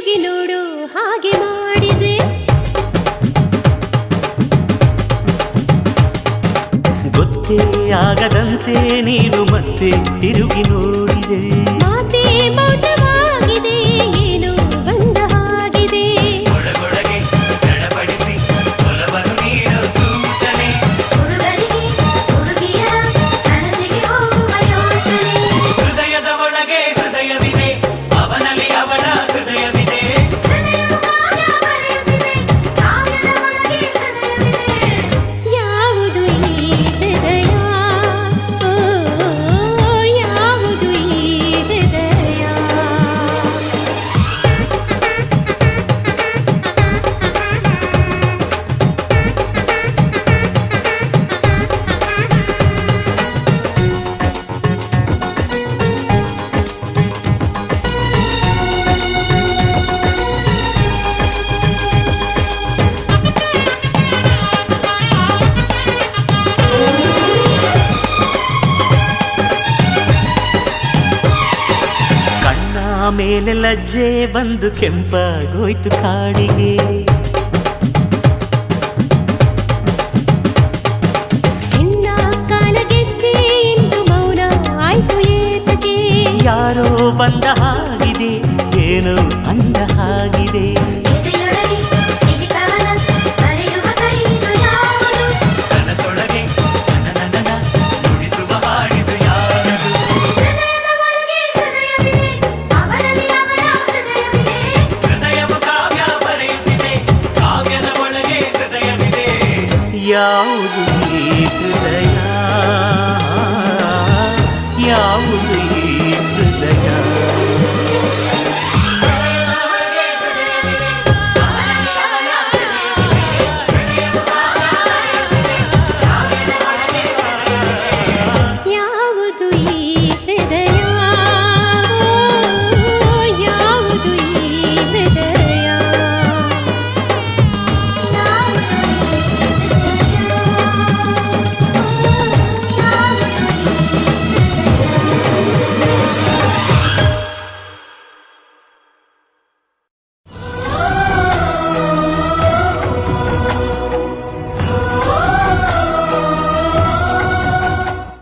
ತಿರುಗಿ ನೋಡು ಹಾಗೆ ಮಾಡಿದೆ. ಗೊತ್ತೇ ಆಗದಂತೆ ನೀನು ಮತ್ತೆ ತಿರುಗಿ ನೋಡಿದೆ. ಮಾತೆ ಮೌನವಾಗಿದೆ, ಏನೋ ಬಂದ ಹಾಗಿದೆ. ಒಳಗೊಳಗೆ ಚಡಪಡಿಸಿ ಒಲವನ್ನು ನೀಡೋ ಸೂಚನೆ. ಹುಡುಗರಿಗೆ ಹುಡುಗಿಯರ ಕನಸಿಗೆ ಹೋಗುವ ಯೋಚನೆ. ಹೃದಯದ ಒಳಗೆ ಹೃದಯವಿದೆ, ಅವನಲ್ಲಿ ಅವಳ ಹೃದಯವಿದೆ. ಹೃದಯವು ಕಾವ್ಯ ಬರೆಯುತ್ತಿದೆ, ಕಾವ್ಯದ ಒಳಗೆ ಹೃದಯವಿದೆ. ಯಾವುದು ಈ ಹೃದಯ, ಓ ಯಾವುದು ಈ ಹೃದಯ. ಕಣ್ಣ ಮೇಲೆ ಲಜ್ಜೆ ಬಂದು ಕೆಂಪಾಗೋಯ್ತು ಕಾಡಿಗೆ. ಹೆಣ್ಣ ಕಾಲಗೆಜ್ಜೆ ಇಂದು ಮೌನ ಆಯ್ತು ಏತಕ್ಕೆ. ಯಾರೋ ಬಂದ ಹಾಗಿದೆ, ಏನೋ ಅಂದ ಹಾಗಿದೆ. ಎದೆಯೊಳಗೆ ಸಿಹಿ ಕವನ ಬರೆಯುವ ಕೈದು ಯಾವುದು. ಕನಸೊಳಗೆ ನನ್ನ ನುಡಿಸುವ ಹಾಡಿದು ಯಾರದು. ಹೃದಯದ ಒಳಗೆ ಹೃದಯವಿದೆ, ಅವನಲ್ಲಿ ಅವಳ ಹೃದಯವಿದೆ. ಹೃದಯವು ಕಾವ್ಯ ಬರೆಯುತ್ತಿದೆ, ಕಾವ್ಯದ ಒಳಗೆ ಹೃದಯವಿದೆ. ಯಾವ